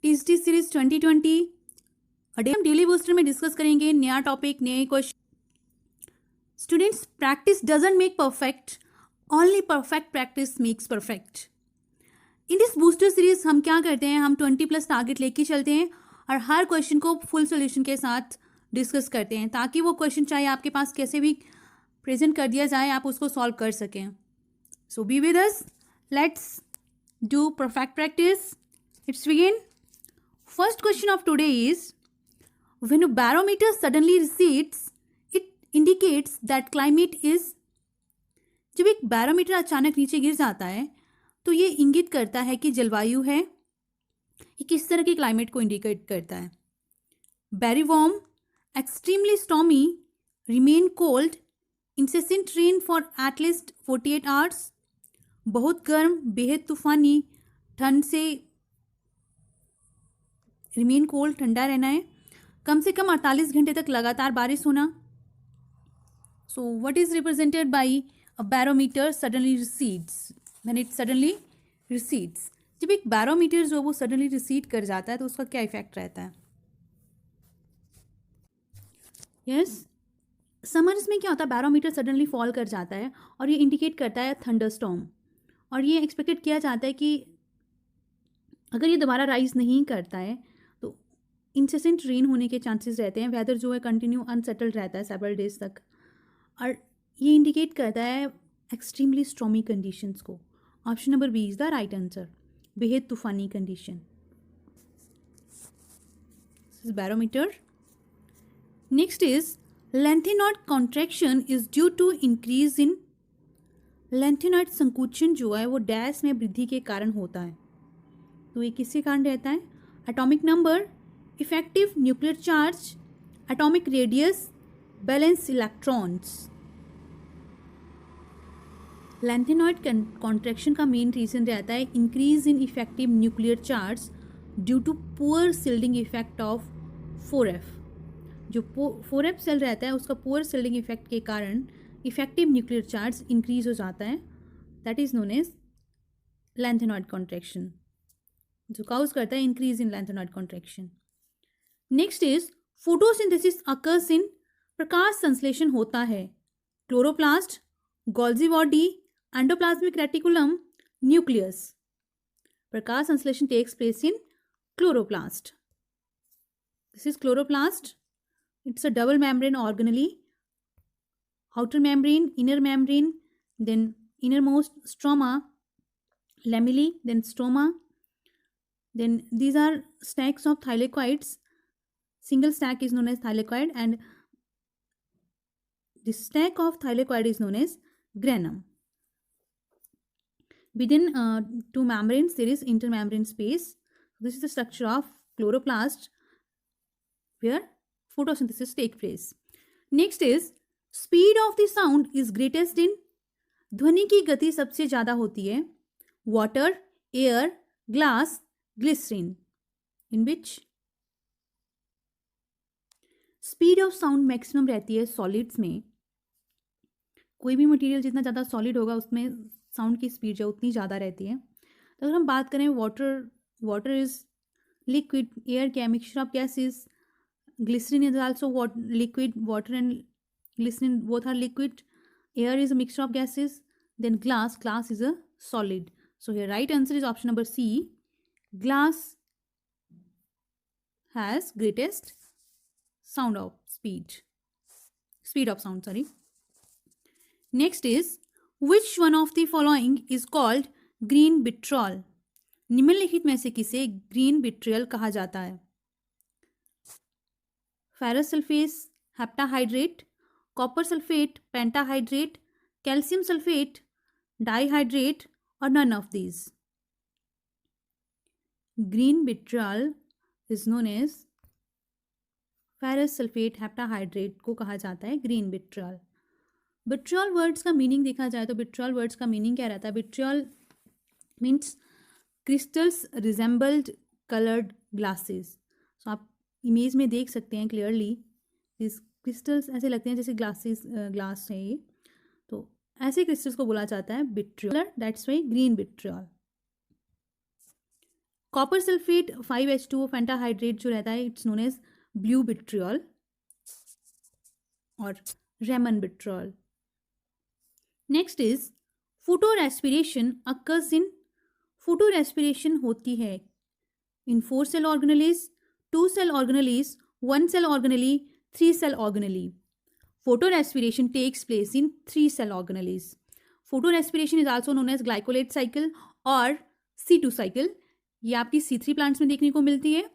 TST series 2020 हम daily booster में discuss करेंगे नया टॉपिक, नए question. Students, practice doesn't make perfect, only perfect practice makes perfect. In this booster series हम क्या करते हैं, हम 20+ टारगेट लेके चलते हैं और हर क्वेश्चन को फुल सोल्यूशन के साथ डिस्कस करते हैं ताकि वो क्वेश्चन चाहे आपके पास कैसे भी प्रेजेंट कर दिया जाए, आप उसको सॉल्व कर सकें। So be with us, let's do perfect practice. Let's begin. First question of today is, when a barometer suddenly recedes, it indicates that climate is. जब एक बैरोमीटर अचानक नीचे गिर जाता है तो ये इंगित करता है कि जलवायु है। ये किस तरह के क्लाइमेट को इंडिकेट करता है? Very warm, extremely stormy, remain cold, incessant rain for at least 48 hours, बहुत गर्म, बेहद तूफानी, ठंड से रिमेन कोल्ड, ठंडा रहना है, कम से कम 48 घंटे तक लगातार बारिश होना। So what is represented by a barometer suddenly recedes? When it suddenly recedes, जब एक बैरोमीटर जो वो सडनली रिसीड कर जाता है तो उसका क्या इफेक्ट रहता है? यस, समर्स में क्या होता है, बैरोमीटर सडनली फॉल कर जाता है और ये इंडिकेट करता है थंडरस्टॉर्म, और ये एक्सपेक्टेड किया जाता है कि अगर ये दोबारा राइज नहीं करता है तो इंसेसेंट रेन होने के चांसेस रहते हैं। वेदर जो है कंटिन्यू अनसेटल्ड रहता है सेवरल डेज तक, और ये इंडिकेट करता है एक्सट्रीमली स्टॉर्मी कंडीशंस को। Option number B is the right answer, बेहद तूफानी condition. Barometer. Next is lanthanoid contraction is due to increase in. Lanthanoid संकुचन जो है वो डैश में वृद्धि के कारण होता है, तो ये किसके कारण रहता है? Atomic number, effective nuclear charge, atomic radius, valence electrons. Lanthanoid contraction का मेन रीजन रहता है increase in effective nuclear charge due to poor shielding effect of 4f। जो 4f सेल रहता है उसका पुअर शिल्डिंग इफेक्ट के कारण इफेक्टिव न्यूक्लियर चार्ज इंक्रीज हो जाता है, that is known as lanthanoid contraction, जो काउज करता है increase in lanthanoid contraction. Next is photosynthesis occurs in. प्रकाश संश्लेषण होता है chloroplast, Golgi body, endoplasmic reticulum, nucleus. प्रकाश संश्लेषण takes place in chloroplast. This is chloroplast. It's a double membrane organelle, outer membrane, inner membrane, then innermost stroma, lamellae, then stroma. Then these are stacks of thylakoids. Single stack is known as thylakoid, and this stack of thylakoid is known as granum. Within two membranes there is intermembrane space. This is the structure of chloroplast where photosynthesis take place. Next is speed of the sound is greatest in. ध्वनि की गति सबसे ज्यादा होती है water, air, glass, glycerin. In which speed of sound maximum रहती है solids में। कोई भी मटेरियल जितना ज़्यादा सॉलिड होगा उसमें साउंड की स्पीड जो उतनी ज़्यादा रहती है। तो अगर हम बात करें वाटर इज लिक्विड, एयर क्या mixture of gases, glycerin is also liquid, water and glycerin both are liquid, air is a mixture of gases, then glass is a solid. So here right answer is option number C, glass has greatest speed of sound, sorry. Next is, which one of the following is called green vitriol? निम्नलिखित में से किसे green vitriol कहा जाता है? Ferrous sulphate heptahydrate, copper sulphate pentahydrate, calcium sulphate dihydrate, और none of these. Green vitriol is known as ferrous sulphate heptahydrate को कहा जाता है ग्रीन विट्रियल। विट्रियल वर्ड्स का मीनिंग देखा जाए तो विट्रियल वर्ड्स का मीनिंग क्या रहता है? Vitriol means crystals resembled coloured glasses. So आप इमेज में देख सकते हैं क्लियरली, दिस क्रिस्टल्स ऐसे लगते हैं जैसे ग्लास है ये, तो ऐसे क्रिस्टल्स को बोला जाता है vitriol, that's why green vitriol. Copper sulphate 5H2O pentahydrate जो रहता है it's known as blue vitriol और Roman vitriol. Next is photorespiration occurs in. Photorespiration होती है in 4 cell organelles, 2 cell organelles, 1 cell organelle, 3 cell organelle. Photorespiration takes place in 3 cell organelles. Photorespiration is also known as glycolate cycle और C2 cycle. ये आपकी C3 plants में देखने को मिलती है.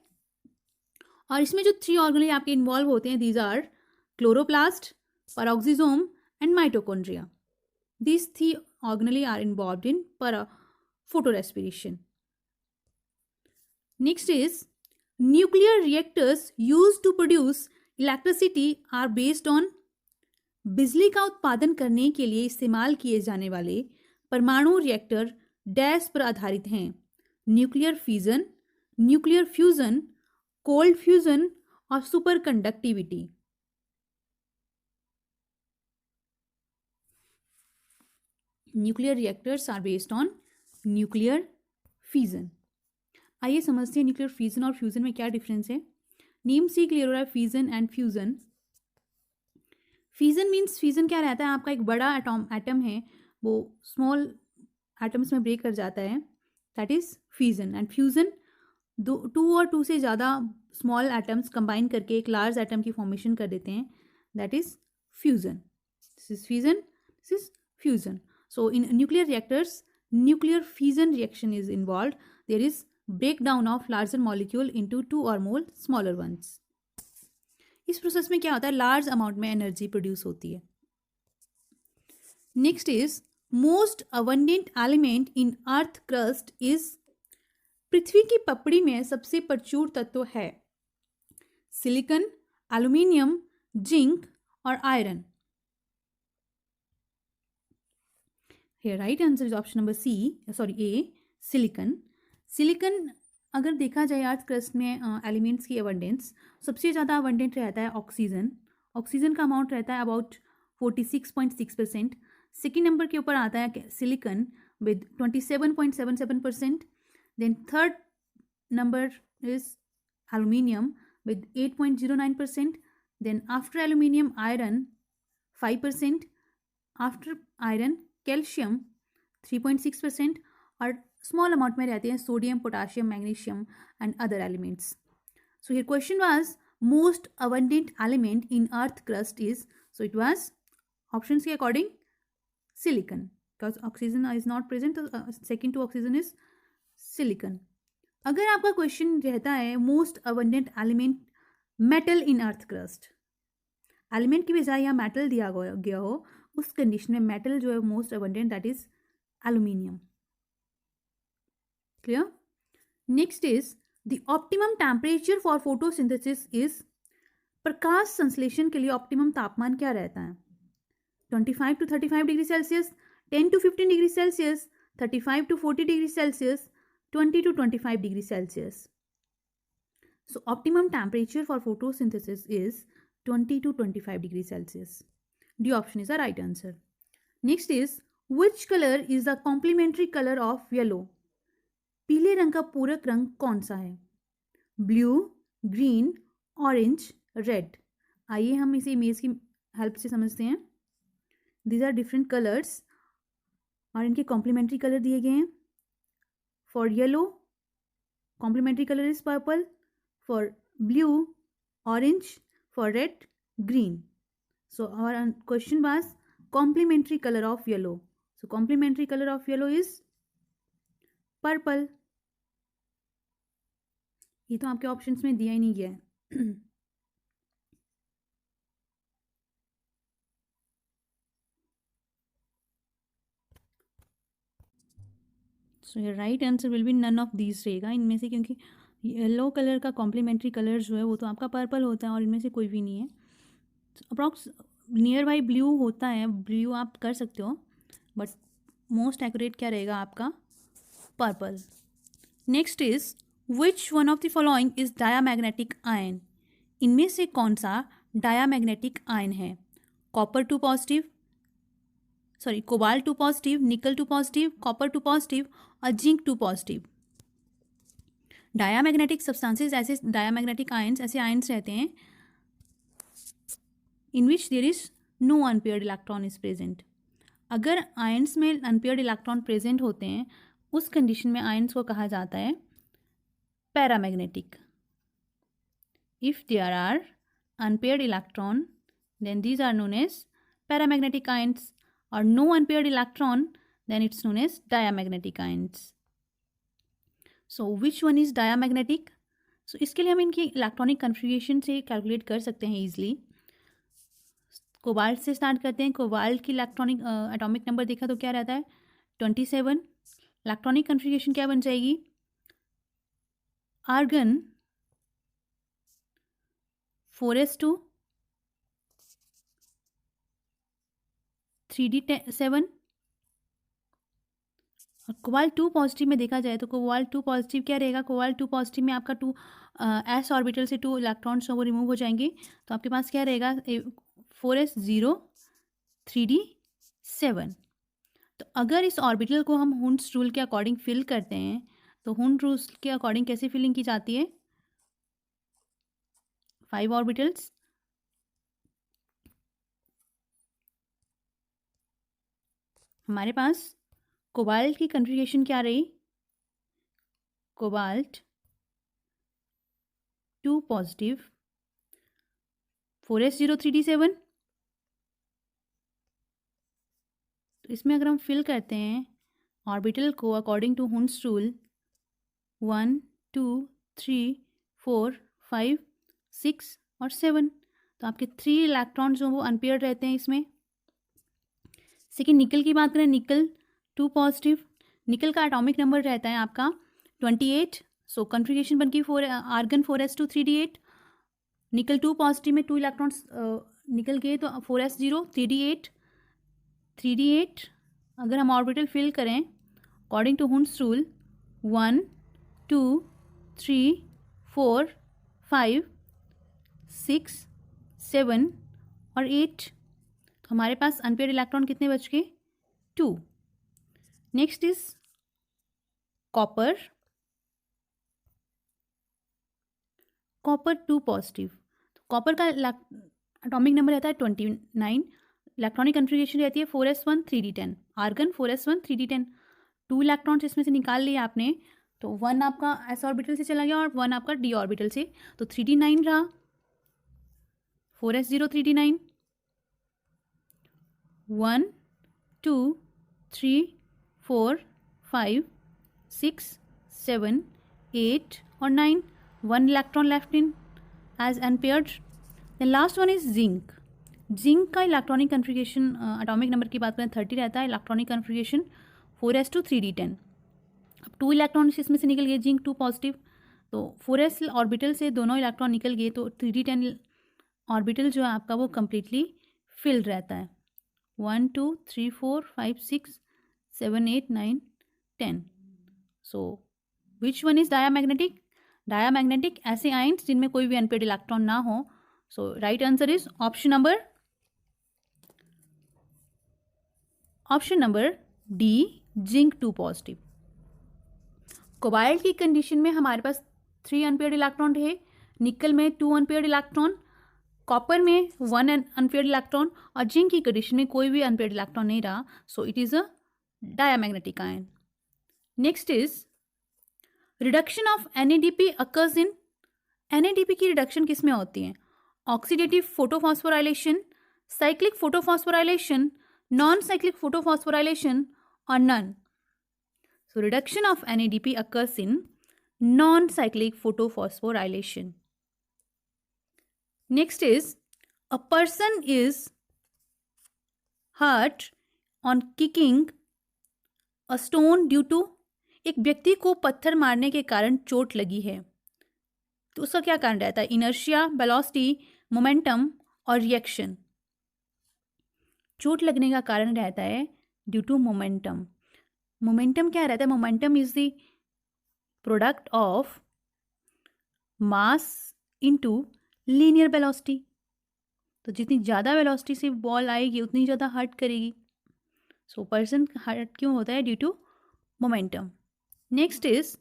और इसमें जो 3 ऑर्गेनेली आपके इन्वॉल्व होते हैं these are chloroplast, peroxisome and mitochondria. These 3 organelles are involved in photorespiration. Next is nuclear reactors used to produce electricity are based on. बिजली का उत्पादन करने के लिए इस्तेमाल किए जाने वाले परमाणु रिएक्टर डैश पर आधारित हैं. Nuclear fission, nuclear fusion, cold fusion और superconductivity. Nuclear reactors are based on nuclear fusion. आइए समझते हैं न्यूक्लियर फिजन और फ्यूजन में क्या डिफरेंस है. नेम सी क्लियर हो रहा है fission and fusion. Fission means fission क्या रहता है, आपका एक बड़ा एटम है वो स्मॉल एटम्स में ब्रेक कर जाता है, that is fission. And fusion 2 और 2 से ज़्यादा स्मॉल एटम्स कंबाइन करके एक लार्ज एटम की फॉर्मेशन कर देते हैं, that is fusion. This is fission, this is fusion. So in nuclear reactors, nuclear fission reaction is involved. There is breakdown of larger molecule into 2 or more smaller ones. इस process में क्या होता है, large amount में energy produce होती है. Next is most abundant element in earth crust is. पृथ्वी की पपड़ी में सबसे प्रचुर तत्व है सिलिकन, एल्यूमिनियम, जिंक और iron. Here right answer is option number C, sorry A, silicon. Silicon अगर देखा जाए अर्थ क्रस्ट में एलिमेंट्स की अबंडेंस, सबसे ज़्यादा अबंडेंट रहता है ऑक्सीजन. ऑक्सीजन का अमाउंट रहता है अबाउट 46.6%. सेकेंड नंबर के ऊपर आता है silicon with 27.77%. Then third number is aluminium with 8.09%. Then after aluminium iron 5%. After iron calcium 3.6% और स्मॉल अमाउंट में रहते हैं sodium, potassium, magnesium and other elements. So here question was most abundant element in earth crust is, so it was options के according silicon, because oxygen is not present, तो second to oxygen is silicon. अगर आपका question रहता है most abundant element metal इन earth crust, element की बजाय यहाँ metal दिया गया हो, उस कंडीशन में मेटल जो है most abundant that is aluminium. Clear. Next is the optimum temperature for photosynthesis is. प्रकाश संश्लेषण के लिए ऑप्टिमम तापमान क्या रहता है, 25 to 35 degree Celsius, 10 to 15 degree Celsius, 35 to 40 degree Celsius, 20 to 25 degree Celsius. So optimum temperature for photosynthesis is 20 to 25 degree Celsius. D option is the right answer. Next is which color is the complementary color of yellow? पीले रंग का पूरक रंग कौन सा है, blue, green, orange, red. आइए हम इसे इमेज की हेल्प से समझते हैं. These are different colors और इनके कॉम्प्लीमेंट्री कलर दिए गए हैं. For yellow complementary colour is purple, for blue orange, for red green. So our question was complementary color of yellow. So complementary color of yellow is purple. ये तो आपके options में दिया ही नहीं गया है. So your right answer will be none of these रहेगा इनमें से, क्योंकि येलो कलर का कॉम्प्लीमेंट्री कलर जो है वो तो आपका पर्पल होता है और इनमें से कोई भी नहीं है. अप्रॉक्स नियर बाई ब्लू होता है, ब्लू आप कर सकते हो, बट मोस्ट एक्यूरेट क्या रहेगा आपका purple. Next is which one of the following is diamagnetic ion. इनमें से कौन सा डायामैग्नेटिक आयन है, copper 2 positive, sorry cobalt 2 positive, nickel 2 positive, copper 2 positive और जिंक 2 पॉजिटिव. डायामैग्नेटिक सब्सटेंसेस ऐसे डायामैग्नेटिक आयंस ऐसे आयंस रहते हैं in which there is no unpaired electron is present. अगर आयंस में अनपेयर्ड इलेक्ट्रॉन प्रेजेंट होते हैं उस कंडीशन में आयंस को कहा जाता है paramagnetic. If there are unpaired electron then these are known as paramagnetic ions, or no unpaired electron then it's known as diamagnetic ions. So which one is diamagnetic? So इसके लिए हम इनकी electronic configuration से calculate कर सकते हैं easily. Cobalt से start करते हैं। कोबाल्ट की इलेक्ट्रॉनिक एटॉमिक नंबर देखा तो क्या रहता है 27। इलेक्ट्रॉनिक कन्फिग्रेशन क्या बन जाएगी आर्गन 4s2 3d7 और कोबाल्ट 2 पॉजिटिव में देखा जाए तो कोबाल्ट 2 पॉजिटिव क्या रहेगा कोबाल्ट 2 पॉजिटिव में आपका 2 एस ऑर्बिटल से 2 इलेक्ट्रॉन्स वो रिमूव हो जाएंगे तो आपके पास क्या रहेगा 4s0 3d7। तो अगर इस ऑर्बिटल को हम हुंड्स रूल के अकॉर्डिंग फिल करते हैं तो हुंड रूल के अकॉर्डिंग कैसे फिलिंग की जाती है 5 ऑर्बिटल्स हमारे पास कोबाल्ट की कन्फिग्रेशन क्या रही कोबाल्ट 2 पॉजिटिव 4s0 3d7। तो इसमें अगर हम फिल करते हैं ऑर्बिटल को अकॉर्डिंग टू हुंड्स रूल 1 2 3 4 5 6 और 7 तो आपके 3 इलेक्ट्रॉन जो वो अनपेयर्ड रहते हैं इसमें। सेकेंड निकल की बात करें निकल 2 पॉजिटिव निकल का एटॉमिक नंबर रहता है आपका 28। सो कन्फिग्रेशन बन की आर्गन 4s2 3d8 निकल 2 पॉजिटिव में 2 इलेक्ट्रॉन्स निकल गए तो 4s0 3d8 अगर हम ऑर्बिटल फिल करें अकॉर्डिंग टू हुंड्स रूल 1 2 3 4 5 6 7 और 8 तो हमारे पास अनपेयर्ड इलेक्ट्रॉन कितने बच गए 2। नेक्स्ट इज कॉपर 2 पॉजिटिव तो कॉपर का एटॉमिक नंबर रहता है 29। इलेक्ट्रॉनिक कन्फिग्रेशन रहती है 4s1 3d10 argon 4s1 3d10 2 electrons इसमें से निकाल लिए आपने तो 1 आपका s ऑर्बिटल से चला गया और 1 आपका d ऑर्बिटल से तो 3d9 रहा 4s0 3d9 1 2 3 4 5 6 7 8 और 9 1 electron left in as unpaired। The last one is zinc। Zinc का इलेक्ट्रॉनिक कन्फिग्रेशन एटॉमिक नंबर की बात करें 30 रहता है। इलेक्ट्रॉनिक कन्फिग्रेशन 4s2 3d10 अब 2 इलेक्ट्रॉन इसमें से निकल गए जिंक 2 पॉजिटिव तो 4s ऑर्बिटल से दोनों इलेक्ट्रॉन निकल गए तो 3d10 ऑर्बिटल जो है आपका वो कम्प्लीटली फिल्ड रहता है 1 2 3 4 5 6 7 8 9 10। So which one is diamagnetic diamagnetic ऐसे आयंस जिनमें कोई भी अनपेयर्ड इलेक्ट्रॉन ना हो। So right answer is option number D zinc 2 positive. Cobalt की कंडीशन में हमारे पास 3 अनपेयर्ड इलेक्ट्रॉन रहे निकल में 2 अनपेयर्ड इलेक्ट्रॉन कॉपर में 1 अनपेयर्ड इलेक्ट्रॉन और जिंक की कंडीशन में कोई भी अनपेयर्ड इलेक्ट्रॉन नहीं रहा so it is a diamagnetic ion. Next is reduction of NADP occurs in NADP की रिडक्शन किस में होती है oxidative photophosphorylation cyclic photophosphorylation non cyclic photophosphorylation और none. So reduction of NADP occurs in non-cyclic photophosphorylation. Next is a person is hurt on kicking a stone due to एक व्यक्ति को पत्थर मारने के कारण चोट लगी है तो उसका क्या कारण रहता है इनर्शिया वेलोसिटी मोमेंटम और रिएक्शन। चोट लगने का कारण रहता है ड्यू टू मोमेंटम। मोमेंटम क्या रहता है momentum is the product of mass into linear velocity तो जितनी ज़्यादा वेलोसिटी से बॉल आएगी उतनी ज़्यादा हर्ट करेगी। सो पर्सन हर्ट क्यों होता है due to momentum. Next is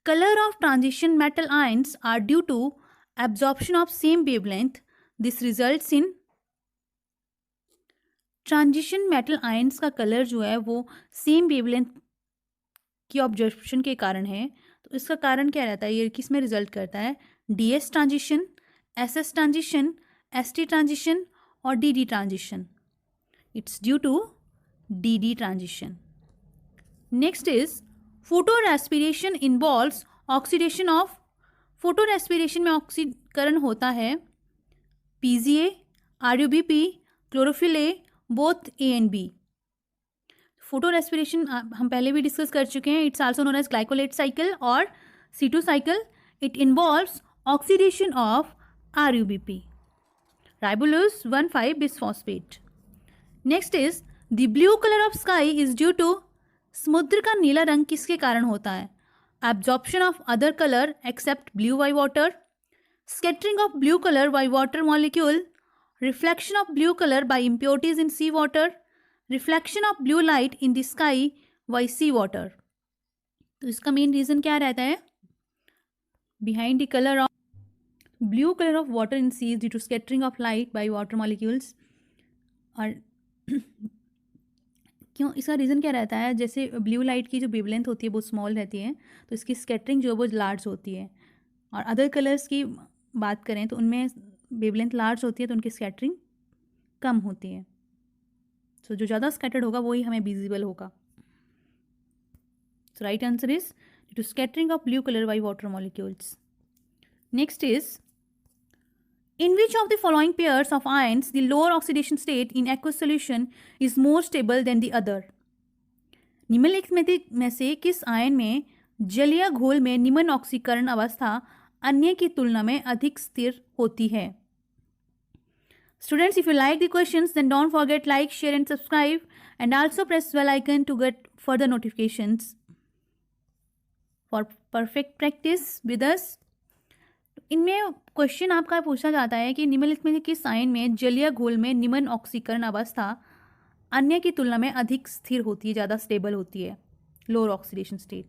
Color of transition metal ions are due to absorption of same wavelength. This results in transition metal ions का कलर जो है वो सेम वेवलेंथ की ऑब्जर्प्शन के कारण है. तो इसका कारण क्या रहता है, ये किस में रिजल्ट करता है, DS transition, SS transition, ST transition और DD transition. It's due to DD transition. Next is photorespiration involves oxidation of. Photorespiration में ऑक्सीकरण होता है PGA, RUBP, chlorophyll A, both A and B. Photorespiration हम पहले भी discuss कर चुके हैं. It's also known as glycolate cycle और C2 cycle. It involves oxidation of RUBP, ribulose 1,5 bisphosphate. Next is the blue colour of sky is due to. समुद्र का नीला रंग किसके कारण होता है, absorption of other colour except blue by water, scattering of blue colour by water molecule, reflection of blue colour by impurities in sea water, reflection of blue light in the sky by sea water. तो इसका main reason क्या रहता है, behind the colour of blue colour of water in sea due to scattering of light bye water molecules. और क्यों, इसका reason क्या रहता है, जैसे ब्लू लाइट की जो वेवलेंथ होती है वो स्मॉल रहती है तो इसकी स्कैटरिंग जो है वो लार्ज होती है. और अदर कलर्स की बात करें तो उनमें वेवलेंथ लार्ज होती है तो उनकी स्कैटरिंग कम होती है. सो जो ज़्यादा स्कैटर्ड होगा वही हमें विजिबल होगा. So right answer is due to scattering of blue colour by water molecules. Next is in which of the following pairs of ions the lower oxidation state in aqueous solution is more stable than the other. निम्नलिखित में से किस ion में जलीय घोल में निम्न ऑक्सीकरण अवस्था अन्य की तुलना में अधिक स्थिर होती है. Students, if you like the questions, then don't forget like, share and subscribe and also press bell icon to get further notifications. For perfect practice with us. इनमें क्वेश्चन आपका पूछा जाता है कि निम्नलिखित में किस आयन में जलीय घोल में निम्न ऑक्सीकरण अवस्था अन्य की तुलना में अधिक स्थिर होती है, ज़्यादा स्टेबल होती है, लोअर ऑक्सीडेशन स्टेट.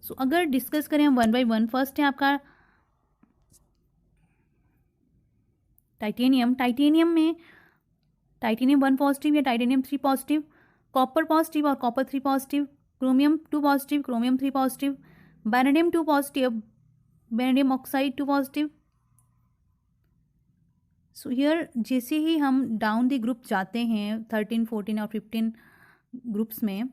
सो अगर डिस्कस करें हम वन बाय वन. फर्स्ट है आपका टाइटेनियम. टाइटेनियम में टाइटेनियम 1 पॉजिटिव या टाइटेनियम 3 पॉजिटिव, कॉपर पॉजिटिव और copper 3 positive, chromium 2 positive, chromium 3 positive, vanadium 2 positive, vanadium oxide 2 positive. So here जैसे ही हम डाउन द ग्रुप जाते हैं 13, 14 और 15 ग्रुप्स में,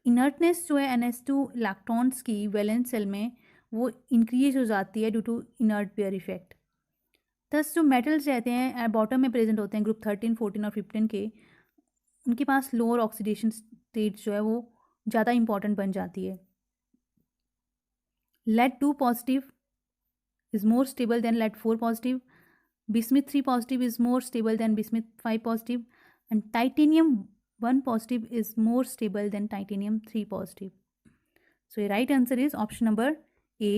इनर्टनेस जो है NH2 इलेक्ट्रॉन्स की वैलेंस सेल में वो इंक्रीज हो जाती है due to inert pair effect. Thus जो मेटल्स रहते हैं बॉटम में प्रेजेंट होते हैं ग्रुप 13, 14 और 15 के, उनके पास लोअर ऑक्सीडेशन स्टेट जो है वो ज़्यादा इंपॉर्टेंट बन जाती है. Lead 2 positive is more stable than lead 4 positive, bismuth 3 positive is more stable than bismuth 5 positive, and titanium 1 positive is more stable than titanium 3 positive. So your right answer is option number A,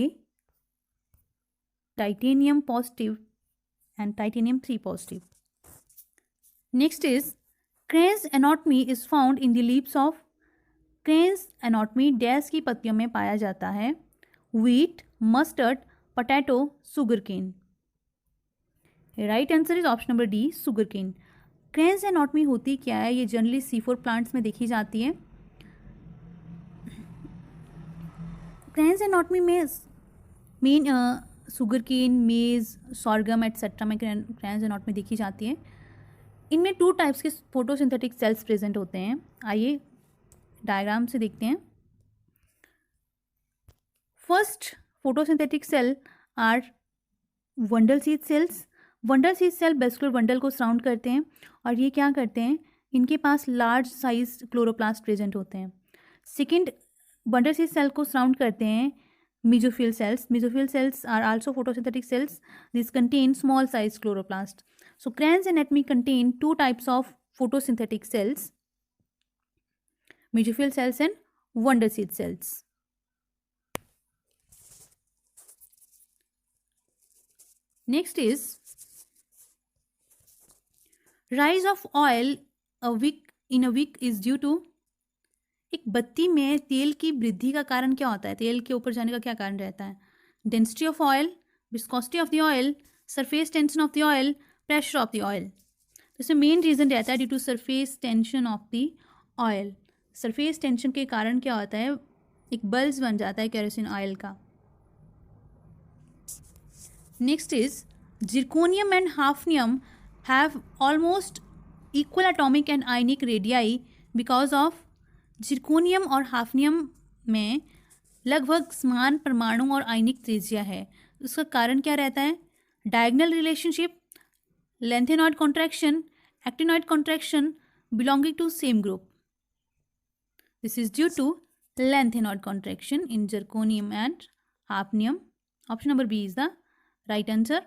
titanium positive and titanium 3 positive. Next is Crane's anatomy is found in the leaves of. Crane's anatomy dash की पत्तियों में पाया जाता है, wheat, mustard, potato, sugarcane. Right answer is option number D, sugarcane. Cranes anatomy होती क्या है, ये जनरली C4 प्लांट्स में देखी जाती है. क्रेन्स एनाटॉमी में मेन सुगरकेन, मेज, सॉर्गम एटसेट्रा में क्रेन्स एनाटॉमी देखी जाती है. इनमें 2 टाइप्स के फोटोसिंथेटिक सेल्स प्रेजेंट होते हैं. आइए डायग्राम से देखते हैं. First photosynthetic cell are bundle sheath cells. Bundle sheath cell vascular bundle को सराउंड करते हैं और ये क्या करते हैं, इनके पास लार्ज साइज क्लोरोप्लास्ट प्रेजेंट होते हैं. सेकेंड वंडल सीड सेल को सराउंड करते हैं mesophyll cells. Mesophyll cells are also photosynthetic cells. These contain small size chloroplast. So Crane's anatomy contain 2 types of photosynthetic cells, mesophyll cells and wonder seed cells. Next is rise of oil in a wick is due to. एक बत्ती में तेल की वृद्धि का कारण क्या होता है? तेल के ऊपर जाने का क्या कारण रहता है? Density of oil, viscosity of the oil, surface tension of the oil, pressure of the oil. तो इसमें मेन रीज़न रहता है due to surface tension of the oil. Surface tension के कारण क्या होता है? एक बल्ब बन जाता है केरोसिन ऑयल का। Next is zirconium and hafnium have almost equal atomic and ionic radii because of zirconium और hafnium में लगभग समान परमाणु और आयनिक त्रिज्या है। उसका कारण क्या रहता है? Diagonal relationship, lengthenoid contraction, actinoid contraction belonging to same group. This is due to lengthenoid contraction in zirconium and hafnium. Option number B is the right answer.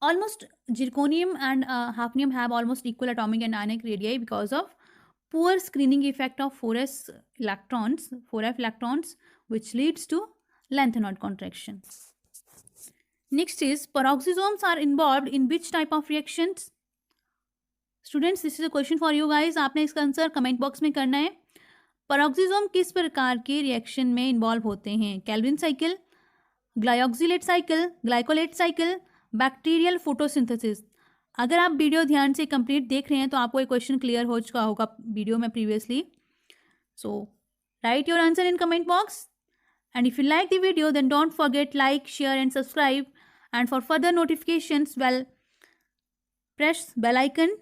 Almost zirconium and hafnium have almost equal atomic and ionic radii because of poor screening effect of 4s electrons, 4f electrons, which leads to lengthenoid contraction. Next is peroxisomes are involved in which type of reactions? Students, this is a question for you guys. आपने इसका answer comment box में करना है। Peroxisome किस प्रकार के reaction में involve होते हैं? Calvin cycle, glyoxylate cycle, glycolate cycle, bacterial photosynthesis. अगर आप वीडियो ध्यान से कंप्लीट देख रहे हैं तो आपको एक क्वेश्चन क्लियर हो चुका होगा वीडियो में previously. So write your answer in comment box and if you like the video then don't forget like, share and subscribe and for further notifications press bell icon,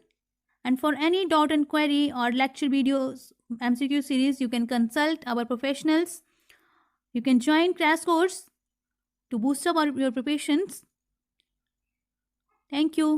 and for any doubt and query or lecture videos MCQ series you can consult our professionals. You can join crash course to boost up your preparations. Thank you.